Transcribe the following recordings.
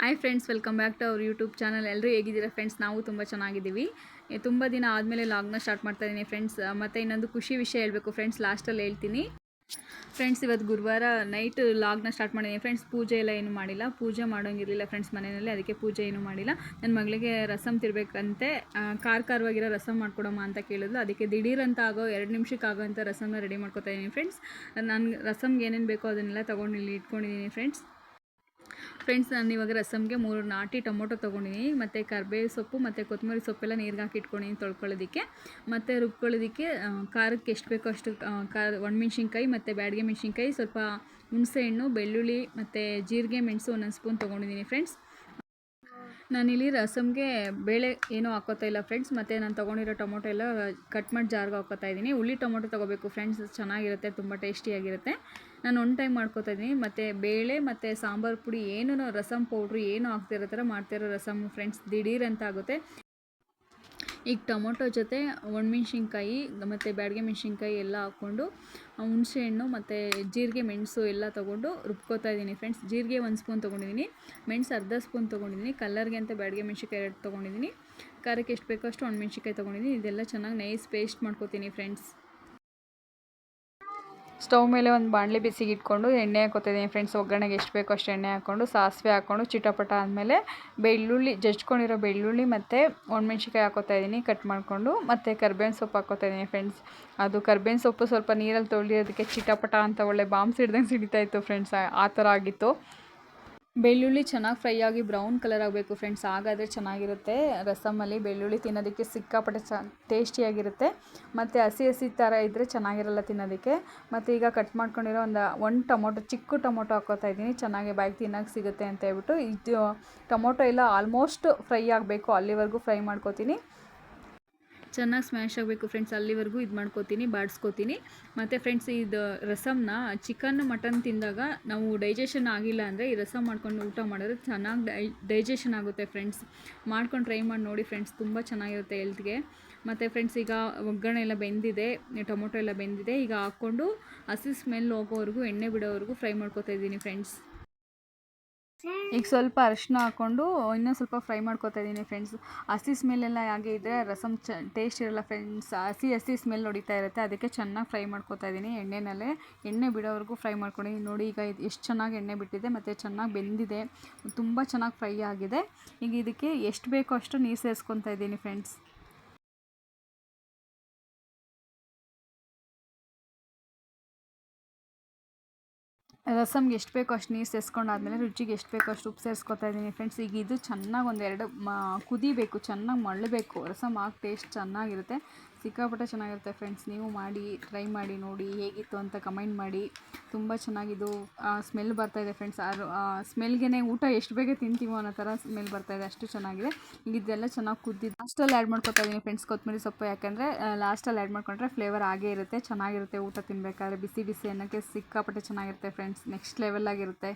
Hi friends, welcome back to our YouTube channel. ಎಲ್ಲರೂ ಹೇಗಿದ್ದೀರಾ friends? ನಾವು ತುಂಬ ಚೆನ್ನಾಗಿದ್ದೀವಿ. ತುಂಬ ದಿನ ಆದಮೇಲೆ ಲಾಗ್ನ ಸ್ಟಾರ್ಟ್ ಮಾಡ್ತಾ ಇದ್ದೀನಿ ಫ್ರೆಂಡ್ಸ್. ಮತ್ತು ಇನ್ನೊಂದು ಖುಷಿ ವಿಷಯ ಹೇಳಬೇಕು ಫ್ರೆಂಡ್ಸ್, ಲಾಸ್ಟಲ್ಲಿ ಹೇಳ್ತೀನಿ ಫ್ರೆಂಡ್ಸ್. ಇವತ್ತು ಗುರುವಾರ ನೈಟ್ ಲಾಗ್ನ ಸ್ಟಾರ್ಟ್ ಮಾಡಿದ್ದೀನಿ ಫ್ರೆಂಡ್ಸ್. ಪೂಜೆ ಎಲ್ಲ ಏನು ಮಾಡಿಲ್ಲ, ಪೂಜೆ ಮಾಡೋಂಗಿರಲಿಲ್ಲ ಫ್ರೆಂಡ್ಸ್ ಮನೆಯಲ್ಲಿ, ಅದಕ್ಕೆ ಪೂಜೆ ಏನು ಮಾಡಿಲ್ಲ. ನನ್ನ ಮಗಳಿಗೆ ರಸಮ್ ತಿರ್ಬೇಕಂತೆ, ಖಾರವಾಗಿರೋ ರಸಮ್ ಮಾಡ್ಕೊಡಮ್ಮ ಅಂತ ಕೇಳಿದ್ಲು. ಅದಕ್ಕೆ ದಿಢೀರಂತ ಆಗೋ 2 ನಿಮಿಷಕ್ಕೆ ಆಗೋ ಅಂಥ ರಸಮ್ನ ರೆಡಿ ಮಾಡ್ಕೊತಾ ಇದ್ದೀನಿ ಫ್ರೆಂಡ್ಸ್. ನಾನು ರಸಮ್ಗೆ ಏನೇನು ಬೇಕೋ ಅದನ್ನೆಲ್ಲ ತೊಗೊಂಡು ಇಲ್ಲಿ ಇಟ್ಕೊಂಡಿದ್ದೀನಿ ಫ್ರೆಂಡ್ಸ್. ನಾನು ಇವಾಗ ರಸಮ್ಗೆ 3 ನಾಟಿ ಟೊಮೊಟೊ ತೊಗೊಂಡಿದ್ದೀನಿ, ಮತ್ತು ಕರ್ಬೇವು ಸೊಪ್ಪು ಮತ್ತು ಕೊತ್ತಂಬರಿ ಸೊಪ್ಪೆಲ್ಲ ನೀರಿಗೆ ಹಾಕಿ ಇಟ್ಕೊಂಡಿದ್ದೀನಿ ತೊಳ್ಕೊಳ್ಳೋದಕ್ಕೆ. ಮತ್ತು ರುಬ್ಕೊಳ್ಳೋದಕ್ಕೆ ಖಾರಕ್ಕೆ ಎಷ್ಟು ಬೇಕೋ ಅಷ್ಟು ಒಣಮೆಣ್ಸಿನ್ಕಾಯಿ ಮತ್ತು ಬ್ಯಾಡಗೆ ಮೆಣಸಿನ್ಕಾಯಿ, ಸ್ವಲ್ಪ ಹುಣಸೆಹಣ್ಣು, ಬೆಳ್ಳುಳ್ಳಿ ಮತ್ತು ಜೀರಿಗೆ, ಮೆಣಸು 1 ಸ್ಪೂನ್ ತೊಗೊಂಡಿದ್ದೀನಿ ಫ್ರೆಂಡ್ಸ್. ನಾನಿಲ್ಲಿ ರಸಮ್ಗೆ ಬೇಳೆ ಏನೂ ಹಾಕೋತಾ ಇಲ್ಲ ಫ್ರೆಂಡ್ಸ್. ಮತ್ತು ನಾನು ತೊಗೊಂಡಿರೋ ಟೊಮೊಟೊ ಎಲ್ಲ ಕಟ್ ಮಾಡಿ ಜಾರ್ಗೆ ಹಾಕೋತಾ ಇದ್ದೀನಿ. ಹುಳಿ ಟೊಮೊಟೊ ತೊಗೋಬೇಕು ಫ್ರೆಂಡ್ಸ್, ಚೆನ್ನಾಗಿರುತ್ತೆ, ತುಂಬ ಟೇಸ್ಟಿಯಾಗಿರುತ್ತೆ. ನಾನು 1 ಟೈಮ್ ಮಾಡ್ಕೋತಾ ಇದ್ದೀನಿ. ಮತ್ತು ಬೇಳೆ ಮತ್ತು ಸಾಂಬಾರು ಪುಡಿ ಏನೂ ರಸಮ್ ಪೌಡ್ರು ಏನೂ ಹಾಕ್ತಿರೋ ಥರ ಮಾಡ್ತಿರೋ ರಸಮ್ ಫ್ರೆಂಡ್ಸ್, ದಿಢೀರ್ ಅಂತ ಆಗುತ್ತೆ. ಈಗ ಟೊಮೊಟೊ ಜೊತೆ ಒಣಮೆಣ್ಸಿನ್ಕಾಯಿ ಮತ್ತು ಬ್ಯಾಡಗೆ ಮೆಣಸಿನ್ಕಾಯಿ ಎಲ್ಲ ಹಾಕ್ಕೊಂಡು ಹುಣಸೆಹಣ್ಣು ಮತ್ತು ಜೀರಿಗೆ, ಮೆಣಸು ಎಲ್ಲ ತೊಗೊಂಡು ರುಬ್ಕೋತಾ ಇದ್ದೀನಿ ಫ್ರೆಂಡ್ಸ್. ಜೀರಿಗೆ 1 ಸ್ಪೂನ್ ತೊಗೊಂಡಿದ್ದೀನಿ, ಮೆಣಸು ಅರ್ಧ ಸ್ಪೂನ್ ತೊಗೊಂಡಿದ್ದೀನಿ, ಕಲ್ಲರ್ಗೆ ಅಂತ ಬ್ಯಾಡಗೆ ಮೆಣಸಿನ್ಕಾಯಿ 2 ತೊಗೊಂಡಿದ್ದೀನಿ, ಖಾರಕ್ಕೆ ಎಷ್ಟು ಬೇಕೋ ಅಷ್ಟು ಒಣಮೆಣ್ಸಿನ್ಕಾಯಿ ತೊಗೊಂಡಿದ್ದೀನಿ. ಇದೆಲ್ಲ ಚೆನ್ನಾಗಿ ನೈಸ್ ಪೇಸ್ಟ್ ಮಾಡ್ಕೊತೀನಿ ಫ್ರೆಂಡ್ಸ್. ಸ್ಟವ್ ಮೇಲೆ ಒಂದು ಬಾಣಲೆ ಬಿಸಿಗೆ ಇಟ್ಕೊಂಡು ಎಣ್ಣೆ ಹಾಕೋತಿದ್ದೀನಿ ಫ್ರೆಂಡ್ಸ್. ಒಗ್ಗರಣೆಗೆ ಎಷ್ಟು ಬೇಕೋ ಅಷ್ಟು ಎಣ್ಣೆ ಹಾಕ್ಕೊಂಡು ಸಾಸಿವೆ ಹಾಕ್ಕೊಂಡು ಚಿಟಪಟ ಆದಮೇಲೆ ಬೆಳ್ಳುಳ್ಳಿ, ಜಜ್ಕೊಂಡಿರೋ ಬೆಳ್ಳುಳ್ಳಿ ಮತ್ತು ಒಣಮೆಣ್ಸಿನ್ಕಾಯಿ ಹಾಕೋತಾ ಇದ್ದೀನಿ ಕಟ್ ಮಾಡಿಕೊಂಡು, ಮತ್ತು ಕರ್ಬೇವಿನ ಸೊಪ್ಪು ಹಾಕೋತಾ ಇದ್ದೀನಿ ಫ್ರೆಂಡ್ಸ್. ಅದು ಕರ್ಬೇವಿನ ಸೊಪ್ಪು ಸ್ವಲ್ಪ ನೀರಲ್ಲಿ ತೊಳೆಯೋದಕ್ಕೆ ಚಿಟಪಟ ಅಂತ ಒಳ್ಳೆ ಬಾಂಬ್ ಸಿಡ್ದಂಗೆ ಸಿಡಿತಾ ಇತ್ತು ಫ್ರೆಂಡ್ಸ್, ಆ ಥರ ಆಗಿತ್ತು. ಬೆಳ್ಳುಳ್ಳಿ ಚೆನ್ನಾಗಿ ಫ್ರೈ ಆಗಿ ಬ್ರೌನ್ ಕಲರ್ ಆಗಬೇಕು ಫ್ರೆಂಡ್ಸ್, ಹಾಗಾದರೆ ಚೆನ್ನಾಗಿರುತ್ತೆ ರಸಮಲ್ಲಿ. ಬೆಳ್ಳುಳ್ಳಿ ತಿನ್ನೋದಕ್ಕೆ ಸಿಕ್ಕಾಪಟ್ಟೆ ಟೇಸ್ಟಿಯಾಗಿರುತ್ತೆ. ಮತ್ತು ಹಸಿ ಥರ ಇದ್ದರೆ ಚೆನ್ನಾಗಿರಲ್ಲ ತಿನ್ನೋದಕ್ಕೆ. ಮತ್ತು ಈಗ ಕಟ್ ಮಾಡ್ಕೊಂಡಿರೋ ಒಂದು ಟೊಮೊಟೊ, ಚಿಕ್ಕ ಟೊಮೊಟೊ ಹಾಕ್ಕೋತಾ ಇದ್ದೀನಿ, ಚೆನ್ನಾಗಿ ಬಾಯಿಗೆ ತಿನ್ನೋಕ್ಕೆ ಸಿಗುತ್ತೆ ಅಂತ ಹೇಳ್ಬಿಟ್ಟು. ಇದು ಟೊಮೊಟೊ ಎಲ್ಲ ಆಲ್ಮೋಸ್ಟ್ ಫ್ರೈ ಆಗಬೇಕು, ಅಲ್ಲಿವರೆಗೂ ಫ್ರೈ ಮಾಡ್ಕೋತೀನಿ. ಚೆನ್ನಾಗಿ ಸ್ಮ್ಯಾಶ್ ಆಗಬೇಕು ಫ್ರೆಂಡ್ಸ್, ಅಲ್ಲಿವರೆಗೂ ಇದು ಮಾಡ್ಕೋತೀನಿ, ಬಾಡಿಸ್ಕೋತೀನಿ. ಮತ್ತು ಫ್ರೆಂಡ್ಸ್, ಇದು ರಸಮ್ನ ಚಿಕನ್ ಮಟನ್ ತಿಂದಾಗ ನಾವು ಡೈಜೆಷನ್ ಆಗಿಲ್ಲ ಅಂದರೆ ಈ ರಸಮ್ ಮಾಡ್ಕೊಂಡು ಊಟ ಮಾಡಿದ್ರೆ ಚೆನ್ನಾಗಿ ಡೈಜೆಷನ್ ಆಗುತ್ತೆ ಫ್ರೆಂಡ್ಸ್. ಮಾಡ್ಕೊಂಡು ಟ್ರೈ ಮಾಡಿ ನೋಡಿ ಫ್ರೆಂಡ್ಸ್, ತುಂಬ ಚೆನ್ನಾಗಿರುತ್ತೆ ಹೆಲ್ತ್ಗೆ. ಮತ್ತು ಫ್ರೆಂಡ್ಸ್, ಈಗ ಒಗ್ಗರಣೆ ಎಲ್ಲ ಬೆಂದಿದೆ, ಟೊಮೊಟೊ ಎಲ್ಲ ಬೆಂದಿದೆ. ಈಗ ಹಾಕ್ಕೊಂಡು ಹಸಿ ಸ್ಮೆಲ್ ಹೋಗೋವರೆಗೂ, ಎಣ್ಣೆ ಬಿಡೋವರೆಗೂ ಫ್ರೈ ಮಾಡ್ಕೊತಾ ಇದ್ದೀನಿ ಫ್ರೆಂಡ್ಸ್. ಈಗ ಸ್ವಲ್ಪ ಅರಿಶಿನ ಹಾಕ್ಕೊಂಡು ಇನ್ನೂ ಸ್ವಲ್ಪ ಫ್ರೈ ಮಾಡ್ಕೊತಾ ಇದ್ದೀನಿ ಫ್ರೆಂಡ್ಸ್. ಹಸಿ ಸ್ಮೆಲ್ಲೆಲ್ಲ ಹಾಗೆ ಇದ್ದರೆ ರಸಮ್ ಟೇಸ್ಟ್ ಇರಲ್ಲ ಫ್ರೆಂಡ್ಸ್, ಹಸಿ ಸ್ಮೆಲ್ ಹೊಡಿತಾ ಇರುತ್ತೆ. ಅದಕ್ಕೆ ಚೆನ್ನಾಗಿ ಫ್ರೈ ಮಾಡ್ಕೊತಾ ಇದ್ದೀನಿ ಎಣ್ಣೆನಲ್ಲೇ. ಎಣ್ಣೆ ಬಿಡೋವರೆಗೂ ಫ್ರೈ ಮಾಡ್ಕೊಂಡಿದ್ದೀನಿ ನೋಡಿ. ಈಗ ಎಷ್ಟು ಚೆನ್ನಾಗಿ ಎಣ್ಣೆ ಬಿಟ್ಟಿದೆ ಮತ್ತು ಚೆನ್ನಾಗಿ ಬೆಂದಿದೆ, ತುಂಬ ಚೆನ್ನಾಗಿ ಫ್ರೈ ಆಗಿದೆ. ಈಗ ಇದಕ್ಕೆ ಎಷ್ಟು ಬೇಕೋ ಅಷ್ಟು ನೀರು ಸೇರಿಸ್ಕೊತಾ ಇದ್ದೀನಿ ಫ್ರೆಂಡ್ಸ್. ರಸಮ್ಗೆ ಎಷ್ಟು ಬೇಕೋ ಅಷ್ಟು ನೀರು ಸೇರಿಸ್ಕೊಂಡಾದ್ಮೇಲೆ ರುಚಿಗೆ ಎಷ್ಟು ಬೇಕೋ ಅಷ್ಟು ಉಪ್ಪು ಸೇರಿಸ್ಕೊತಾ ಇದ್ದೀನಿ ಫ್ರೆಂಡ್ಸ್. ಈಗ ಇದು ಚೆನ್ನಾಗಿ 1-2 ಕುದಿಬೇಕು, ಚೆನ್ನಾಗಿ ಮಳ್ಳಬೇಕು. ರಸಮ್ ಆಗ ಟೇಸ್ಟ್ ಚೆನ್ನಾಗಿರುತ್ತೆ, ಸಿಕ್ಕಾಪಟ್ಟೆ ಚೆನ್ನಾಗಿರುತ್ತೆ ಫ್ರೆಂಡ್ಸ್. ನೀವು ಮಾಡಿ ಟ್ರೈ ಮಾಡಿ ನೋಡಿ, ಹೇಗಿತ್ತು ಅಂತ ಕಮೆಂಟ್ ಮಾಡಿ. ತುಂಬ ಚೆನ್ನಾಗಿದ್ದು ಸ್ಮೆಲ್ ಬರ್ತಾಯಿದೆ ಫ್ರೆಂಡ್ಸ್. ಸ್ಮೆಲ್ಗೆ ಊಟ ಎಷ್ಟು ಬೇಗ ತಿಂತೀವೋ ಅನ್ನೋ ಥರ ಸ್ಮೆಲ್ ಬರ್ತಾಯಿದೆ, ಅಷ್ಟು ಚೆನ್ನಾಗಿದೆ. ಈಗ ಇದೆಲ್ಲ ಚೆನ್ನಾಗಿ ಕುದ್ದಿದ್ದು ಲಾಸ್ಟಲ್ಲಿ ಆ್ಯಡ್ ಮಾಡ್ಕೊತಾ ಇದ್ದೀನಿ ಫ್ರೆಂಡ್ಸ್ ಕೊತ್ತಂಬರಿ ಸೊಪ್ಪು. ಯಾಕೆಂದರೆ ಲಾಸ್ಟಲ್ಲಿ ಆ್ಯಡ್ ಮಾಡ್ಕೊಂಡ್ರೆ ಫ್ಲೇವರ್ ಆಗೇ ಇರುತ್ತೆ, ಚೆನ್ನಾಗಿರುತ್ತೆ ಊಟ ತಿನ್ನಬೇಕಾದ್ರೆ. ಬಿಸಿ ಬಿಸಿ ಅನ್ನೋಕ್ಕೆ ಸಿಕ್ಕಾಪಟ್ಟೆ ಚೆನ್ನಾಗಿರುತ್ತೆ ಫ್ರೆಂಡ್ಸ್, ನೆಕ್ಸ್ಟ್ ಲೆವೆಲ್ ಆಗಿರುತ್ತೆ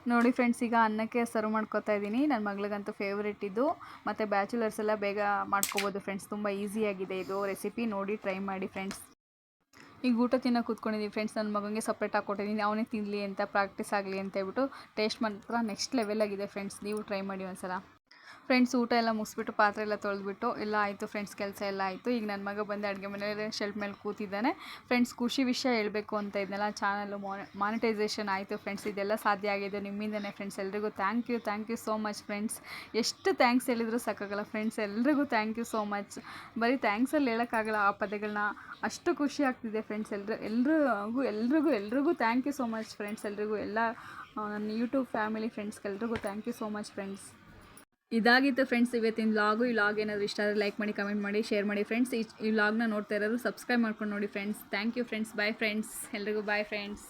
ನೋಡಿ ಫ್ರೆಂಡ್ಸ್. ಈಗ ಅನ್ನಕ್ಕೆ ಸರ್ವ್ ಮಾಡ್ಕೊತಾ ಇದ್ದೀನಿ. ನನ್ನ ಮಗಳಿಗಂತೂ ಫೇವ್ರೇಟ್ ಇದು, ಮತ್ತು ಬ್ಯಾಚುಲರ್ಸ್ ಎಲ್ಲ ಬೇಗ ಮಾಡ್ಕೋಬೋದು ಫ್ರೆಂಡ್ಸ್. ತುಂಬ ಈಸಿಯಾಗಿದೆ ಇದು ರೆಸಿಪಿ, ನೋಡಿ ಟ್ರೈ ಮಾಡಿ ಫ್ರೆಂಡ್ಸ್. ಈಗ ಊಟ ತಿನ್ನೋಕೆ ಕೂತ್ಕೊಂಡಿದ್ದೀವಿ ಫ್ರೆಂಡ್ಸ್. ನನ್ನ ಮಗನಿಗೆ ಸಪ್ರೇಟ್ ಹಾಕ್ಕೊಟ್ಟಿದ್ದೀನಿ, ಅವನೇ ತಿನ್ನಲಿ ಅಂತ, ಪ್ರಾಕ್ಟೀಸ್ ಆಗಲಿ ಅಂತ ಹೇಳ್ಬಿಟ್ಟು. ಟೇಸ್ಟ್ ಮಾತ್ರ ನೆಕ್ಸ್ಟ್ ಲೆವೆಲ್ ಆಗಿದೆ ಫ್ರೆಂಡ್ಸ್, ನೀವು ಟ್ರೈ ಮಾಡಿ ಒಂದ್ಸಲ ಫ್ರೆಂಡ್ಸ್. ಊಟ ಎಲ್ಲ ಮುಗಿಸ್ಬಿಟ್ಟು ಪಾತ್ರೆ ಎಲ್ಲ ತೊಳೆದ್ಬಿಟ್ಟು ಎಲ್ಲ ಆಯಿತು ಫ್ರೆಂಡ್ಸ್, ಕೆಲಸ ಎಲ್ಲ ಆಯಿತು. ಈಗ ನನ್ನ ಮಗ ಬಂದು ಅಡುಗೆ ಮನೆಯಲ್ಲಿ ಶೆಲ್ಫ್ ಮೇಲೆ ಕೂತಿದ್ದಾನೆ ಫ್ರೆಂಡ್ಸ್. ಖುಷಿ ವಿಷಯ ಹೇಳಬೇಕು ಅಂತ ಇದನ್ನೆಲ್ಲ, ಚಾನಲ್ಲು ಮಾನಿಟೈಸೇಷನ್ ಆಯಿತು ಫ್ರೆಂಡ್ಸ್. ಇದೆಲ್ಲ ಸಾಧ್ಯ ಆಗಿದೆ ನಿಮ್ಮಿಂದನೇ ಫ್ರೆಂಡ್ಸ್. ಎಲ್ರಿಗೂ thank you so much friends. ಎಷ್ಟು ಥ್ಯಾಂಕ್ಸ್ ಹೇಳಿದ್ರು ಸಾಕಾಗಲ್ಲ ಫ್ರೆಂಡ್ಸ್, ಎಲ್ರಿಗೂ ಥ್ಯಾಂಕ್ ಯು ಸೋ ಮಚ್. ಬರೀ ಥ್ಯಾಂಕ್ಸಲ್ಲಿ ಹೇಳೋಕ್ಕಾಗಲ್ಲ ಆ ಪದಗಳನ್ನ, ಅಷ್ಟು ಖುಷಿ ಆಗ್ತಿದೆ ಫ್ರೆಂಡ್ಸ್. ಎಲ್ರಿಗೂ thank you so much friends. ಎಲ್ರಿಗೂ ಎಲ್ಲ ನನ್ನ ಯೂಟ್ಯೂಬ್ ಫ್ಯಾಮಿಲಿ ಫ್ರೆಂಡ್ಸ್ಗೆಲ್ರಿಗೂ thank you so much friends. ಇದಾಗಿತ್ತು ಫ್ರೆಂಡ್ಸ್ ಇವತ್ತಿನ ವ್ಲಾಗು. ಈ ವ್ಲಾಗ್ ಏನಾದರೂ ಇಷ್ಟ ಆದರೆ ಲೈಕ್ ಮಾಡಿ, ಕಮೆಂಟ್ ಮಾಡಿ, ಶೇರ್ ಮಾಡಿ ಫ್ರೆಂಡ್ಸ್. ಈ ವ್ಲಾಗ್ನ ನೋಡ್ತಾ ಇರೋರು ಸಬ್ಸ್ಕ್ರೈಬ್ ಮಾಡ್ಕೊಂಡು ನೋಡಿ friends. Thank you friends, bye friends, ಎಲ್ರಿಗೂ ಬಾಯ್ ಫ್ರೆಂಡ್ಸ್.